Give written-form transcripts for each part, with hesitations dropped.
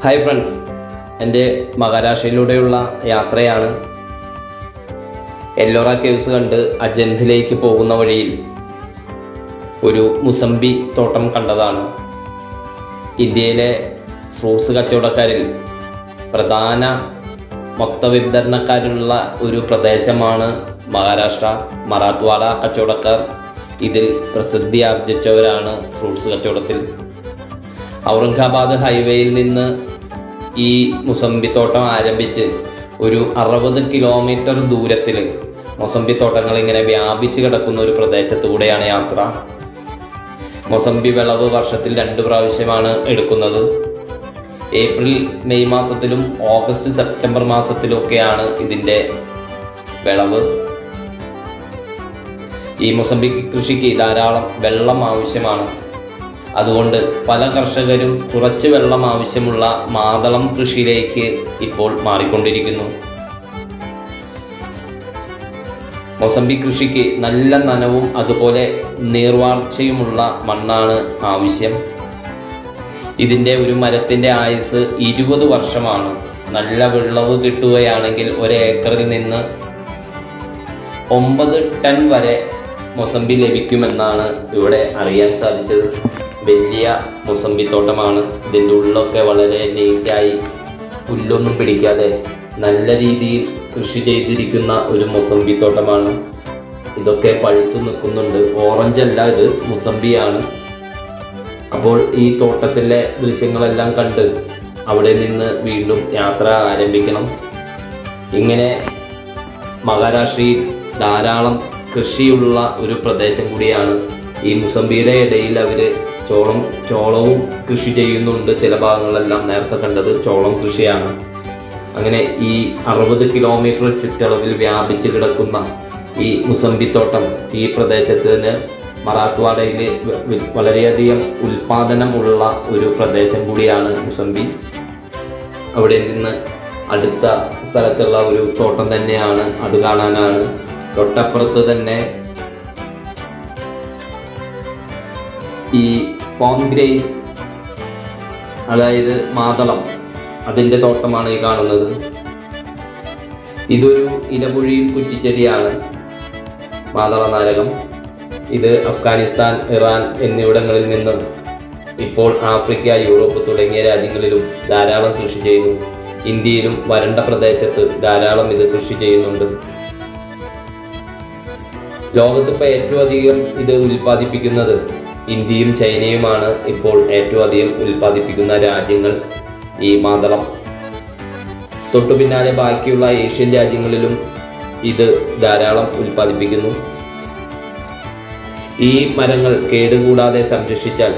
Hi friends, എൻ്റെ മഹാരാഷ്ട്രയിലൂടെയുള്ള യാത്രയാണ്. Ellora caves കണ്ട് അജന്തിലേക്ക് പോകുന്ന വഴിയിൽ ഒരു മുസംബി തോട്ടം കണ്ടതാണ്. ഇന്ത്യയിലെ ഫ്രൂട്ട്സ് കച്ചവടക്കാരിൽ പ്രധാന മൊത്ത വിതരണക്കാരുള്ള ഒരു പ്രദേശമാണ് മഹാരാഷ്ട്ര. മറാഠ്വാഡ കച്ചവടക്കാർ ഇതിൽ പ്രസിദ്ധി ആർജിച്ചവരാണ് ഫ്രൂട്ട്സ് കച്ചവടത്തിൽ. ഔറംഗാബാദ് ഹൈവേയിൽ നിന്ന് ഈ മുസംബിത്തോട്ടം ആരംഭിച്ച് ഒരു 60 കിലോമീറ്റർ ദൂരത്തിൽ മൊസംബിത്തോട്ടങ്ങൾ ഇങ്ങനെ വ്യാപിച്ച് കിടക്കുന്ന ഒരു പ്രദേശത്തൂടെയാണ് യാത്ര. മൊസംബി വിളവ് വർഷത്തിൽ 2 പ്രാവശ്യമാണ് എടുക്കുന്നത്. ഏപ്രിൽ മെയ് മാസത്തിലും ഓഗസ്റ്റ് സെപ്റ്റംബർ മാസത്തിലൊക്കെയാണ് ഇതിൻ്റെ വിളവ്. ഈ മുസംബി കൃഷിക്ക് ധാരാളം വെള്ളം ആവശ്യമാണ്. അതുകൊണ്ട് പല കർഷകരും കുറച്ച് വെള്ളം ആവശ്യമുള്ള മാതളം കൃഷിയിലേക്ക് ഇപ്പോൾ മാറിക്കൊണ്ടിരിക്കുന്നു. മൊസംബി കൃഷിക്ക് നല്ല നനവും അതുപോലെ നീർവാർച്ചയുമുള്ള മണ്ണാണ് ആവശ്യം. ഇതിൻ്റെ ഒരു മരത്തിൻ്റെ ആയുസ് 20 വർഷമാണ്. നല്ല വിളവ് കിട്ടുകയാണെങ്കിൽ 1 ഏക്കറിൽ നിന്ന് 9 ടൺ വരെ മൊസംബി ലഭിക്കുമെന്നാണ് ഇവിടെ അറിയാൻ സാധിച്ചത്. വലിയ മുസംബിത്തോട്ടമാണ്. ഇതിൻ്റെ ഉള്ളൊക്കെ വളരെ നീറ്റായി പുല്ലൊന്നും പിടിക്കാതെ നല്ല രീതിയിൽ കൃഷി ചെയ്തിരിക്കുന്ന ഒരു മുസംബിത്തോട്ടമാണ്. ഇതൊക്കെ പഴുത്തു നിൽക്കുന്നുണ്ട്. ഓറഞ്ച് അല്ല, ഇത് മുസംബിയാണ്. അപ്പോൾ ഈ തോട്ടത്തിലെ ദൃശ്യങ്ങളെല്ലാം കണ്ട് അവിടെ നിന്ന് വീണ്ടും യാത്ര ആരംഭിക്കണം. ഇങ്ങനെ മഹാരാഷ്ട്രയിൽ ധാരാളം കൃഷിയുള്ള ഒരു പ്രദേശം കൂടിയാണ്. ഈ മുസംബിയുടെ ഇടയിൽ അവർ ചോളവും കൃഷി ചെയ്യുന്നുണ്ട്. ചില ഭാഗങ്ങളെല്ലാം നേരത്തെ കണ്ടത് ചോളം കൃഷിയാണ്. അങ്ങനെ ഈ 60 കിലോമീറ്റർ ചുറ്റളവിൽ വ്യാപിച്ച് കിടക്കുന്ന ഈ മുസംബിത്തോട്ടം ഈ പ്രദേശത്തിന് മറാഠ്വാഡയിൽ വളരെയധികം ഉൽപാദനമുള്ള ഒരു പ്രദേശം കൂടിയാണ് മുസംബി. അവിടെ നിന്ന് അടുത്ത സ്ഥലത്തുള്ള ഒരു തോട്ടം തന്നെയാണ്, അത് കാണാനാണ്. തൊട്ടപ്പുറത്ത് തന്നെ ഈ പോംഗ്രെയിൻ, അതായത് മാതളം, അതിൻ്റെ തോട്ടമാണ് ഈ കാണുന്നത്. ഇതൊരു ഇലപുഴിയിൽ കുറ്റിച്ചെടിയാണ്, മാതള നാരകം. ഇത് അഫ്ഗാനിസ്ഥാൻ, ഇറാൻ എന്നിവിടങ്ങളിൽ നിന്നും ഇപ്പോൾ ആഫ്രിക്ക, യൂറോപ്പ് തുടങ്ങിയ രാജ്യങ്ങളിലും ധാരാളം കൃഷി ചെയ്യുന്നു. ഇന്ത്യയിലും വരണ്ട പ്രദേശത്ത് ധാരാളം ഇത് കൃഷി ചെയ്യുന്നുണ്ട്. ലോകത്തിപ്പോൾ ഏറ്റവും അധികം ഇത് ഉൽപ്പാദിപ്പിക്കുന്നത് ഇന്ത്യയും ചൈനയുമാണ്. ഇപ്പോൾ ഏറ്റവും അധികം ഉൽപ്പാദിപ്പിക്കുന്ന രാജ്യങ്ങൾ ഈ മാതളം. തൊട്ടു പിന്നാലെ ബാക്കിയുള്ള ഏഷ്യൻ രാജ്യങ്ങളിലും ഇത് ധാരാളം ഉൽപ്പാദിപ്പിക്കുന്നു. ഈ മരങ്ങൾ കേടുകൂടാതെ സംരക്ഷിച്ചാൽ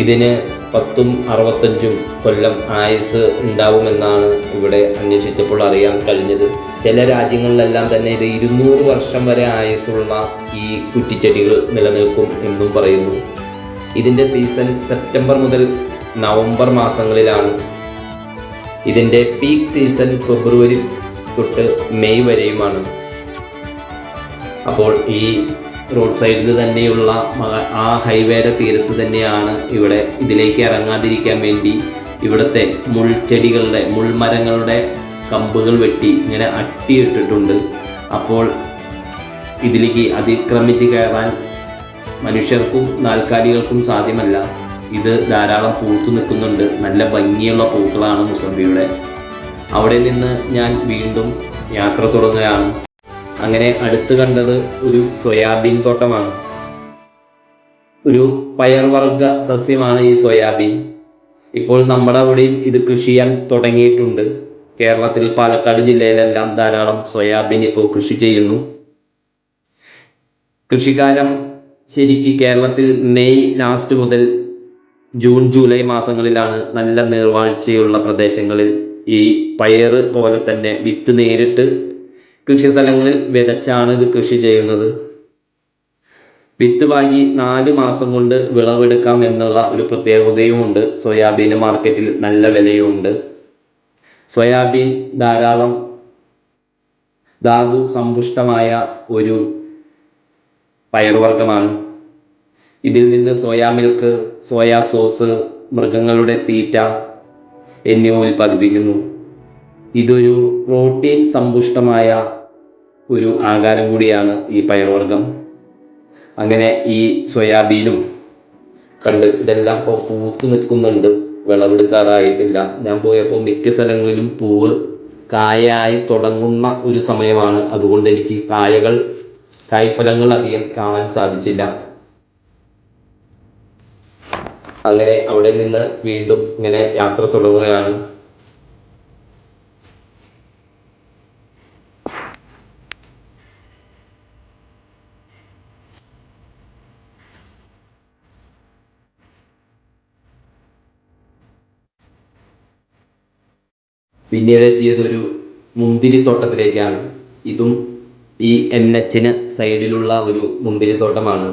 ഇതിന് 10ഉം 65ഉം കൊല്ലം ആയുസ് ഉണ്ടാവുമെന്നാണ് ഇവിടെ അന്വേഷിച്ചപ്പോൾ അറിയാൻ കഴിഞ്ഞത്. ചില രാജ്യങ്ങളിലെല്ലാം തന്നെ ഇത് 200 വർഷം വരെ ആയുസ്സുള്ള ഈ കുറ്റിച്ചെടികൾ നിലനിൽക്കും എന്നും പറയുന്നു. ഇതിൻ്റെ സീസൺ സെപ്റ്റംബർ മുതൽ നവംബർ മാസങ്ങളിലാണ്. ഇതിൻ്റെ പീക്ക് സീസൺ ഫെബ്രുവരി തൊട്ട് മെയ് വരെയുമാണ്. അപ്പോൾ ഈ റോഡ് സൈഡിൽ തന്നെയുള്ള ആ ഹൈവേയുടെ തീരത്ത് തന്നെയാണ് ഇവിടെ. ഇതിലേക്ക് ഇറങ്ങാതിരിക്കാൻ വേണ്ടി ഇവിടുത്തെ മുൾമരങ്ങളുടെ കമ്പുകൾ വെട്ടി ഇങ്ങനെ അട്ടിയിട്ടിട്ടുണ്ട്. അപ്പോൾ ഇതിലേക്ക് അതിക്രമിച്ച് കയറാൻ മനുഷ്യർക്കും നാൽക്കാലികൾക്കും സാധ്യമല്ല. ഇത് ധാരാളം പൂത്തു നിൽക്കുന്നുണ്ട്. നല്ല ഭംഗിയുള്ള പൂക്കളാണ് മുസംബിയുടെ. അവിടെ നിന്ന് ഞാൻ വീണ്ടും യാത്ര തുടങ്ങുകയാണ്. അങ്ങനെ അടുത്ത് കണ്ടത് ഒരു സോയാബീൻ തോട്ടമാണ്. ഒരു പയർവർഗ സസ്യമാണ് ഈ സോയാബീൻ. ഇപ്പോൾ നമ്മുടെ അവിടെയും ഇത് കൃഷി ചെയ്യാൻ തുടങ്ങിയിട്ടുണ്ട്. കേരളത്തിൽ പാലക്കാട് ജില്ലയിലെല്ലാം ധാരാളം സോയാബീൻ ഇപ്പോൾ കൃഷി ചെയ്യുന്നു. കൃഷിക്കാരം ശരിക്ക് കേരളത്തിൽ മെയ് ലാസ്റ്റ് മുതൽ ജൂൺ ജൂലൈ മാസങ്ങളിലാണ് നല്ല നീർവാഴ്ചയുള്ള പ്രദേശങ്ങളിൽ ഈ പയറ് പോലെ തന്നെ വിത്ത് നേരിട്ട് കൃഷി സ്ഥലങ്ങളിൽ വിതച്ചാണ് ഇത് കൃഷി ചെയ്യുന്നത്. വിത്ത് വാങ്ങി 4 മാസം കൊണ്ട് വിളവെടുക്കാം എന്നുള്ള ഒരു പ്രത്യേകതയുമുണ്ട്. സോയാബീന് മാർക്കറ്റിൽ നല്ല വിലയുമുണ്ട്. സോയാബീൻ ധാരാളം ധാതു സമ്പുഷ്ടമായ ഒരു പയറുവർഗ്ഗമാണ്. ഇതിൽ നിന്ന് സോയാ മിൽക്ക്, സോയാ സോസ്, മൃഗങ്ങളുടെ തീറ്റ എന്നിവ ഉൽപ്പാദിപ്പിക്കുന്നു. ഇതൊരു പ്രോട്ടീൻ സമ്പുഷ്ടമായ ഒരു ആഹാരം കൂടിയാണ് ഈ പയർവർഗ്ഗം. അങ്ങനെ ഈ സോയാബീനും കണ്ട് ഇതെല്ലാം ഇപ്പോൾ പൂത്ത് നിൽക്കുന്നുണ്ട്, വിളവെടുക്കാറായിട്ടില്ല. ഞാൻ പോയപ്പോൾ മിക്ക സ്ഥലങ്ങളിലും പൂവ് കായായി തുടങ്ങുന്ന ഒരു സമയമാണ്. അതുകൊണ്ട് എനിക്ക് കായ്ഫലങ്ങൾ അധികം കാണാൻ സാധിച്ചില്ല. അങ്ങനെ അവിടെ നിന്ന് വീണ്ടും ഇങ്ങനെ യാത്ര തുടങ്ങുകയാണ്. പിന്നീട് എത്തിയതൊരു മുന്തിരിത്തോട്ടത്തിലേക്കാണ്. ഇതും ഈ NH സൈഡിലുള്ള ഒരു മുന്തിരിത്തോട്ടമാണ്.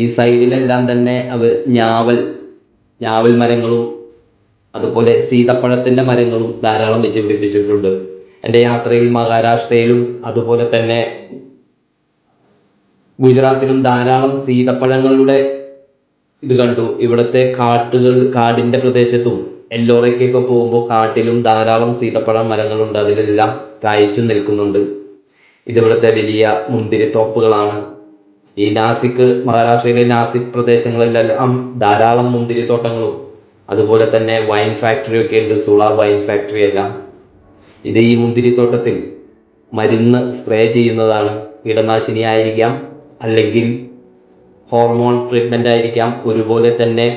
ഈ സൈഡിലെല്ലാം തന്നെ ഞാവൽ മരങ്ങളും അതുപോലെ സീതപ്പഴത്തിൻ്റെ മരങ്ങളും ധാരാളം വെച്ച് പിടിപ്പിച്ചിട്ടുണ്ട്. എൻ്റെ യാത്രയിൽ മഹാരാഷ്ട്രയിലും അതുപോലെ തന്നെ ഗുജറാത്തിലും ധാരാളം സീതപ്പഴങ്ങളുടെ ഇത് കണ്ടു. ഇവിടുത്തെ കാടിൻ്റെ പ്രദേശത്തും എല്ലോറയ്ക്കൊക്കെ പോകുമ്പോൾ കാട്ടിലും ധാരാളം സീതപ്പഴ മരങ്ങളുണ്ട്. അതിലെല്ലാം കായ്ച്ചു നിൽക്കുന്നുണ്ട്. ഇതിവിടുത്തെ വലിയ മുന്തിരിത്തോപ്പുകളാണ്. ഈ മഹാരാഷ്ട്രയിലെ നാസിക് പ്രദേശങ്ങളിലെല്ലാം ധാരാളം മുന്തിരിത്തോട്ടങ്ങളും അതുപോലെ തന്നെ വൈൻ ഫാക്ടറിയൊക്കെ ഉണ്ട്, സോളാർ വൈൻ ഫാക്ടറി എല്ലാം. ഇത് ഈ മുന്തിരിത്തോട്ടത്തിൽ മരുന്ന് സ്പ്രേ ചെയ്യുന്നതാണ്. കീടനാശിനി ആയിരിക്കാം, അല്ലെങ്കിൽ ഹോർമോൺ ട്രീറ്റ്മെൻ്റ് ആയിരിക്കാം, ഒരുപോലെ തന്നെ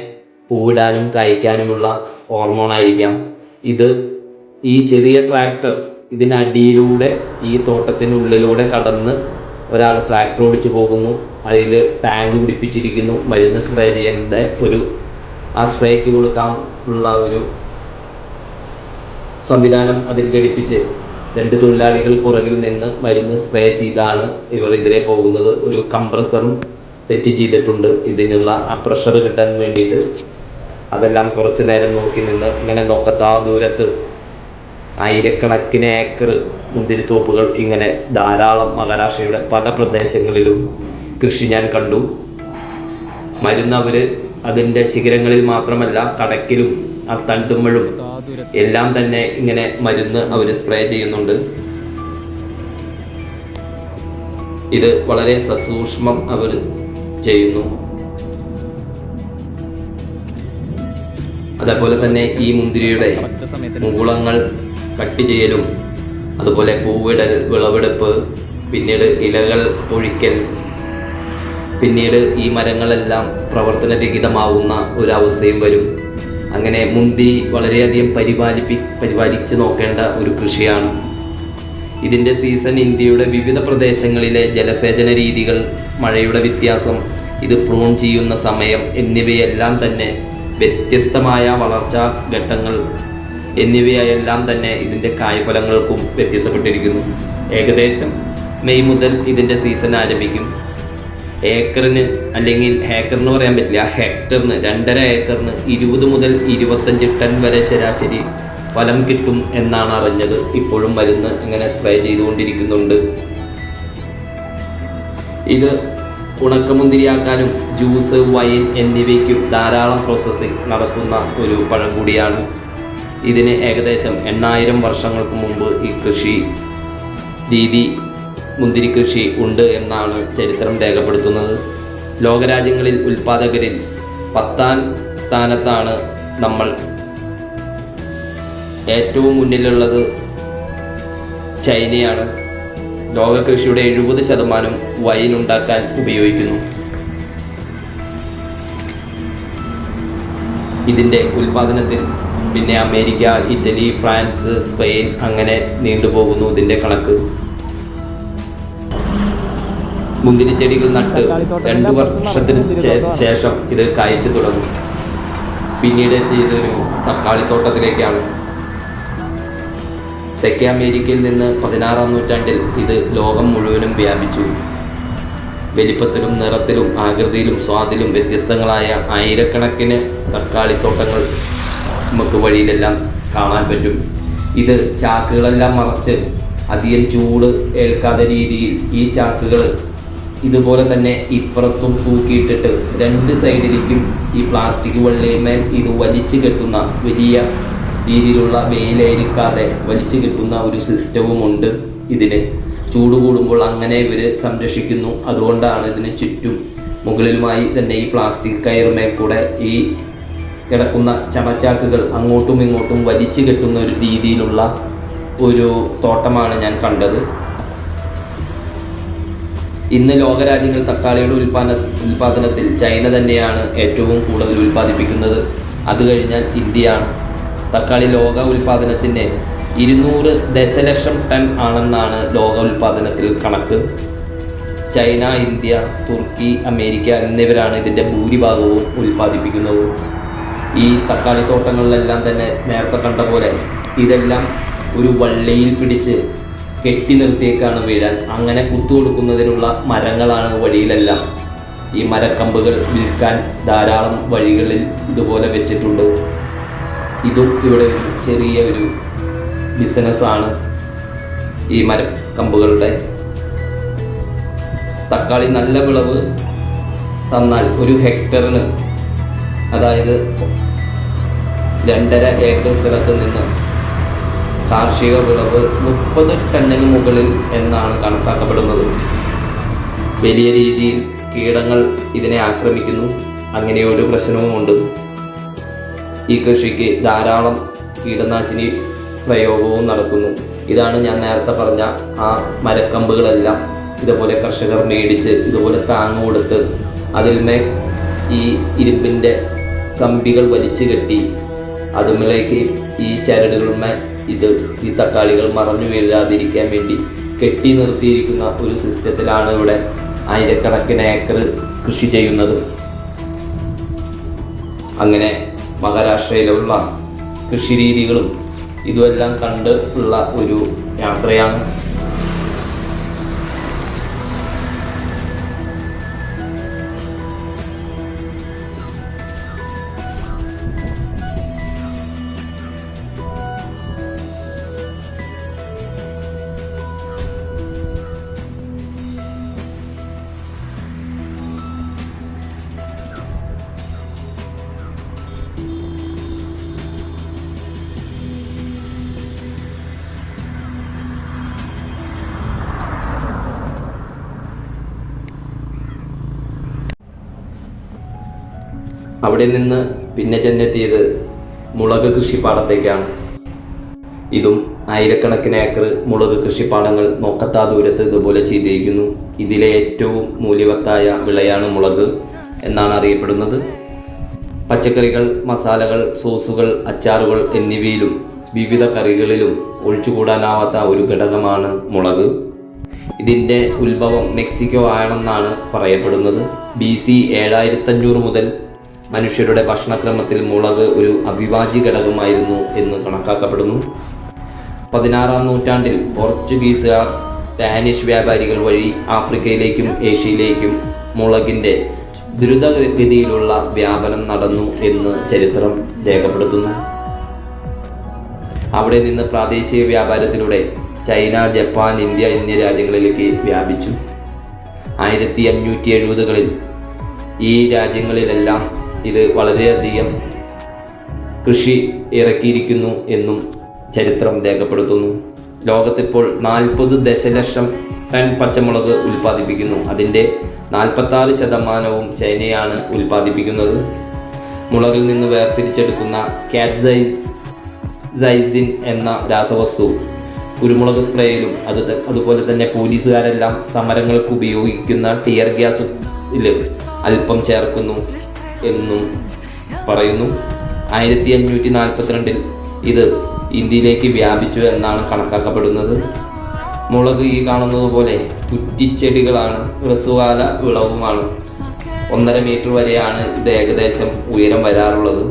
പൂവിടാനും കായ്ക്കാനുമുള്ള ഹോർമോൺ ആയിരിക്കാം. ഈ ചെറിയ ട്രാക്ടർ ഇതിനടിയിലൂടെ ഈ തോട്ടത്തിനുള്ളിലൂടെ കടന്ന് ഒരാൾ ട്രാക്ടർ ഓടിച്ചു പോകുന്നു. അതിൽ ടാങ്ക് പിടിപ്പിച്ചിരിക്കുന്നു. മരുന്ന് സ്പ്രേ ചെയ്യേണ്ട ആ സ്പ്രേക്ക് കൊടുക്കാനുള്ള ഒരു സംവിധാനം അതിൽ ഘടിപ്പിച്ച് 2 തൊഴിലാളികൾ പുറകിൽ നിന്ന് മരുന്ന് സ്പ്രേ ചെയ്താണ് ഇവർ ഇതിലെ പോകുന്നത്. ഒരു കംപ്രസറും സെറ്റ് ചെയ്തിട്ടുണ്ട് ഇതിനുള്ള ആ പ്രഷർ കിട്ടാൻ വേണ്ടിയിട്ട്. അതെല്ലാം കുറച്ച് നേരം നോക്കി നിന്ന് ഇങ്ങനെ നോക്കത്താ ദൂരത്ത് ആയിരക്കണക്കിന് ഏക്കർ മുന്തിരിത്തോപ്പുകൾ ഇങ്ങനെ ധാരാളം മഹാരാഷ്ട്രയുടെ പല പ്രദേശങ്ങളിലും കൃഷി ഞാൻ കണ്ടു. മരുന്ന് അവർ അതിൻ്റെ ശിഖരങ്ങളിൽ മാത്രമല്ല കടക്കിലും ആ തണ്ടുമ്പഴും എല്ലാം തന്നെ ഇങ്ങനെ മരുന്ന് അവർ സ്പ്രേ ചെയ്യുന്നുണ്ട്. ഇത് വളരെ സസൂക്ഷ്മം അവർ ചെയ്യുന്നു. അതേപോലെ തന്നെ ഈ മുന്തിരിയുടെ മുകുളങ്ങൾ കട്ട് ചെയ്യലും അതുപോലെ പൂവിടൽ, വിളവെടുപ്പ്, പിന്നീട് ഇലകൾ പൊഴിക്കൽ, പിന്നീട് ഈ മരങ്ങളെല്ലാം പ്രവർത്തനരഹിതമാവുന്ന ഒരവസ്ഥയും വരും. അങ്ങനെ മുന്തിരി വളരെയധികം പരിപാലിച്ച് നോക്കേണ്ട ഒരു കൃഷിയാണ്. ഇതിൻ്റെ സീസൺ, ഇന്ത്യയുടെ വിവിധ പ്രദേശങ്ങളിലെ ജലസേചന രീതികൾ, മഴയുടെ വ്യത്യാസം, ഇത് പ്രൂൺ ചെയ്യുന്ന സമയം എന്നിവയെല്ലാം തന്നെ വ്യത്യസ്തമായ വളർച്ചാ ഘട്ടങ്ങൾ എന്നിവയെല്ലാം തന്നെ ഇതിൻ്റെ കായ്ഫലങ്ങൾക്കും വ്യത്യാസപ്പെട്ടിരിക്കുന്നു. ഏകദേശം മെയ് മുതൽ ഇതിൻ്റെ സീസൺ ആരംഭിക്കും. ഏക്കറിന്, അല്ലെങ്കിൽ ഹേക്കറിന് പറയാൻ പറ്റില്ല, ഹെക്ടറിന് 2.5 ഏക്കറിന് 20 മുതൽ 25 ടൺ വരെ ശരാശരി ഫലം കിട്ടും എന്നാണ് അറിഞ്ഞത്. ഇപ്പോഴും മരുന്ന് ഇങ്ങനെ സ്പ്രേ ചെയ്തുകൊണ്ടിരിക്കുന്നുണ്ട്. ഇത് ഉണക്കമുന്തിരിയാക്കാനും ജ്യൂസ്, വൈൻ എന്നിവയ്ക്കും ധാരാളം പ്രോസസ്സിംഗ് നടത്തുന്ന ഒരു പഴം കൂടിയാണ്. ഇതിന് ഏകദേശം 8000 വർഷങ്ങൾക്ക് മുമ്പ് ഈ മുന്തിരി കൃഷി ഉണ്ട് എന്നാണ് ചരിത്രം രേഖപ്പെടുത്തുന്നത്. ലോകരാജ്യങ്ങളിൽ ഉൽപ്പാദകരിൽ 10ാം സ്ഥാനത്താണ് നമ്മൾ. ഏറ്റവും മുന്നിലുള്ളത് ചൈനയാണ്. ലോക കൃഷിയുടെ 70% വൈൻ ഉണ്ടാക്കാൻ ഉപയോഗിക്കുന്നു. ഇതിൻ്റെ ഉൽപ്പാദനത്തിൽ പിന്നെ അമേരിക്ക, ഇറ്റലി, ഫ്രാൻസ്, സ്പെയിൻ അങ്ങനെ നീണ്ടുപോകുന്നു ഇതിൻ്റെ കണക്ക്. മുന്തിരിച്ചെടികൾ നട്ട് 2 വർഷത്തിന് ശേഷം ഇത് കായ്ച്ചു തുടങ്ങും. പിന്നീട് എത്തിയതൊരു തക്കാളിത്തോട്ടത്തിലേക്കാണ്. തെക്കേ അമേരിക്കയിൽ നിന്ന് 16ാം നൂറ്റാണ്ടിൽ ഇത് ലോകം മുഴുവനും വ്യാപിച്ചു. വലിപ്പത്തിലും നിറത്തിലും ആകൃതിയിലും സ്വാദിലും വ്യത്യസ്തങ്ങളായ ആയിരക്കണക്കിന് തക്കാളിത്തോട്ടങ്ങൾ നമുക്ക് വഴിയിലെല്ലാം കാണാൻ പറ്റും. ഇത് ചാക്കുകളെല്ലാം മറച്ച് അധികം ചൂട് ഏൽക്കാത്ത രീതിയിൽ ഈ ചാക്കുകൾ ഇതുപോലെ തന്നെ ഇപ്പുറത്തും തൂക്കിയിട്ടിട്ട് 2 സൈഡിലേക്കും ഈ പ്ലാസ്റ്റിക് വള്ളിമേൽ ഇത് വലിച്ചു കെട്ടുന്ന വലിയ രീതിയിലുള്ള വെയിലേൽക്കാതെ വലിച്ചു കിട്ടുന്ന ഒരു സിസ്റ്റവുമുണ്ട് ഇതിന്. ചൂട് കൂടുമ്പോൾ അങ്ങനെ ഇവർ സംരക്ഷിക്കുന്നു. അതുകൊണ്ടാണ് ഇതിന് ചുറ്റും മുകളിലുമായി തന്നെ ഈ പ്ലാസ്റ്റിക് കയറുമേൽ കൂടെ ഈ കിടക്കുന്ന ചമച്ചാക്കുകൾ അങ്ങോട്ടും ഇങ്ങോട്ടും വലിച്ചു കെട്ടുന്ന ഒരു രീതിയിലുള്ള ഒരു തോട്ടമാണ് ഞാൻ കണ്ടത്. ഇന്ന് ലോകരാജ്യങ്ങൾ തക്കാളിയുടെ ഉൽപ്പാദനത്തിൽ ചൈന തന്നെയാണ് ഏറ്റവും കൂടുതൽ ഉൽപ്പാദിപ്പിക്കുന്നത്. അത് കഴിഞ്ഞാൽ ഇന്ത്യയാണ്. തക്കാളി ലോക ഉൽപ്പാദനത്തിൻ്റെ 200 ദശലക്ഷം ടൺ ആണെന്നാണ് ലോക ഉൽപ്പാദനത്തിൽ കണക്ക്. ചൈന, ഇന്ത്യ, തുർക്കി, അമേരിക്ക എന്നിവരാണ് ഇതിൻ്റെ ഭൂരിഭാഗവും ഉൽപ്പാദിപ്പിക്കുന്നത്. ഈ തക്കാളി തോട്ടങ്ങളിലെല്ലാം തന്നെ നേരത്തെ കണ്ട പോലെ ഇതെല്ലാം ഒരു വള്ളിയിൽ പിടിച്ച് കെട്ടി നിർത്തിയേക്കാണ് വീഴാൻ. അങ്ങനെ കുത്തുകൊടുക്കുന്നതിനുള്ള മരങ്ങളാണ് വഴിയിലെല്ലാം. ഈ മരക്കമ്പുകൾ വിൽക്കാൻ ധാരാളം വഴികളിൽ ഇതുപോലെ വെച്ചിട്ടുണ്ട്. ഇതും ഇവിടെ ഒരു ചെറിയ ഒരു ബിസിനസ്സാണ് ഈ മരക്കമ്പുകളുടെ. തക്കാളി നല്ല വിളവ് തന്നാൽ ഒരു ഹെക്ടറിന്, അതായത് 2.5 ഏക്കർ സ്ഥലത്ത് നിന്ന് കാർഷിക വിളവ് 30 ടണ്ണിന് മുകളിൽ എന്നാണ് കണക്കാക്കപ്പെടുന്നത്. വലിയ രീതിയിൽ കീടങ്ങൾ ഇതിനെ ആക്രമിക്കുന്നു. അങ്ങനെ ഒരു പ്രശ്നവുമുണ്ട്. ഈ കൃഷിക്ക് ധാരാളം കീടനാശിനി പ്രയോഗവും നടക്കുന്നു. ഇതാണ് ഞാൻ നേരത്തെ പറഞ്ഞ ആ മരക്കമ്പുകളെല്ലാം ഇതുപോലെ കർഷകർ മേടിച്ച് ഇതുപോലെ താങ്ങ് കൊടുത്ത് അതിന്മേൽ ഈ ഇരുമ്പിൻ്റെ കമ്പികൾ വലിച്ചു കെട്ടി അതുമേലേക്ക് ഈ ചരടുകളുമേൽ ഈ തക്കാളികൾ മറഞ്ഞു വീഴാതിരിക്കാൻ വേണ്ടി കെട്ടി നിർത്തിയിരിക്കുന്ന ഒരു സിസ്റ്റത്തിലാണ് ഇവിടെ ആയിരക്കണക്കിന് ഏക്കർ കൃഷി ചെയ്യുന്നത്. അങ്ങനെ മഹാരാഷ്ട്രയിലുള്ള കൃഷി രീതികളും ഇതുമെല്ലാം കണ്ട് ഉള്ള ഒരു യാത്രയാണ്. അവിടെ നിന്ന് പിന്നെ ചെന്നെത്തിയത് മുളക് കൃഷിപ്പാടത്തേക്കാണ്. ഇതും ആയിരക്കണക്കിന് ഏക്കർ മുളക് കൃഷിപ്പാടങ്ങൾ നോക്കത്താ ദൂരത്ത് ഇതുപോലെ ചെയ്തിരിക്കുന്നു. ഇതിലെ ഏറ്റവും മൂല്യവത്തായ വിളയാണ് മുളക് എന്നാണ് അറിയപ്പെടുന്നത്. പച്ചക്കറികൾ, മസാലകൾ, സോസുകൾ, അച്ചാറുകൾ എന്നിവയിലും വിവിധ കറികളിലും ഒഴിച്ചുകൂടാനാവാത്ത ഒരു ഘടകമാണ് മുളക്. ഇതിൻ്റെ ഉത്ഭവം മെക്സിക്കോ ആണെന്നാണ് പറയപ്പെടുന്നത്. BC 7500 മുതൽ മനുഷ്യരുടെ ഭക്ഷണക്രമത്തിൽ മുളക് ഒരു അവിഭാജ്യ ഘടകമായിരുന്നു എന്ന് കണക്കാക്കപ്പെടുന്നു. 16-ാം നൂറ്റാണ്ടിൽ പോർച്ചുഗീസുകാർ, സ്പാനിഷ് വ്യാപാരികൾ വഴി ആഫ്രിക്കയിലേക്കും ഏഷ്യയിലേക്കും മുളകിൻ്റെ ദ്രുതഗതിയിലുള്ള വ്യാപനം നടന്നു എന്ന് ചരിത്രം രേഖപ്പെടുത്തുന്നു. അവിടെ നിന്ന് പ്രാദേശിക വ്യാപാരത്തിലൂടെ ചൈന, ജപ്പാൻ, ഇന്ത്യ എന്നീ രാജ്യങ്ങളിലേക്ക് വ്യാപിച്ചു. 1570കളിൽ ഈ രാജ്യങ്ങളിലെല്ലാം ഇത് വളരെയധികം കൃഷി ഇറക്കിയിരിക്കുന്നു എന്നും ചരിത്രം രേഖപ്പെടുത്തുന്നു. ലോകത്തിപ്പോൾ 40 ദശലക്ഷം ടൺ പച്ചമുളക് ഉൽപ്പാദിപ്പിക്കുന്നു. അതിൻ്റെ 46% ചൈനയാണ് ഉൽപ്പാദിപ്പിക്കുന്നത്. മുളകിൽ നിന്ന് വേർതിരിച്ചെടുക്കുന്ന ക്യാപ്സൈസിൻ എന്ന രാസവസ്തു കുരുമുളക് സ്പ്രേയിലും അതുപോലെ തന്നെ പോലീസുകാരെല്ലാം സമരങ്ങൾക്ക് ഉപയോഗിക്കുന്ന ടിയർ ഗ്യാസിൽ അല്പം ചേർക്കുന്നു എന്നും പറയുന്നു. 1542 ഇത് ഇന്ത്യയിലേക്ക് വ്യാപിച്ചു എന്നാണ് കണക്കാക്കപ്പെടുന്നത്. മുളക് ഈ കാണുന്നത് പോലെ കുറ്റിച്ചെടികളാണ്. ഹ്രസ്വകാല വിളവുമാണ്. 1.5 മീറ്റർ വരെയാണ് ഇത് ഏകദേശം ഉയരം വരാറുള്ളത്.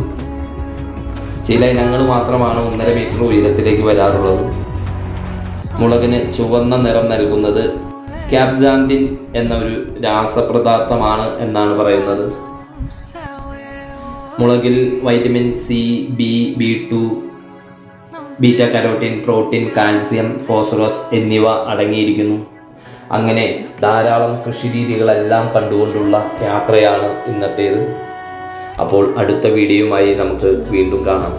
ചില ഇനങ്ങൾ മാത്രമാണ് 1.5 മീറ്റർ ഉയരത്തിലേക്ക് വരാറുള്ളത്. മുളകിന് ചുവന്ന നിറം നൽകുന്നത് ക്യാപ്സാന്തിൻ എന്ന ഒരു രാസപദാർത്ഥമാണ് എന്നാണ് പറയുന്നത്. മുളകിൽ vitamin C, B, B2, beta carotene, protein, calcium, phosphorus എന്നിവ അടങ്ങിയിരിക്കുന്നു. അങ്ങനെ ധാരാളം കൃഷിരീതികളെല്ലാം കണ്ടുകൊണ്ടുള്ള യാത്രയാണ് ഇന്നത്തേത്. അപ്പോൾ അടുത്ത വീഡിയോയുമായി നമുക്ക് വീണ്ടും കാണാം.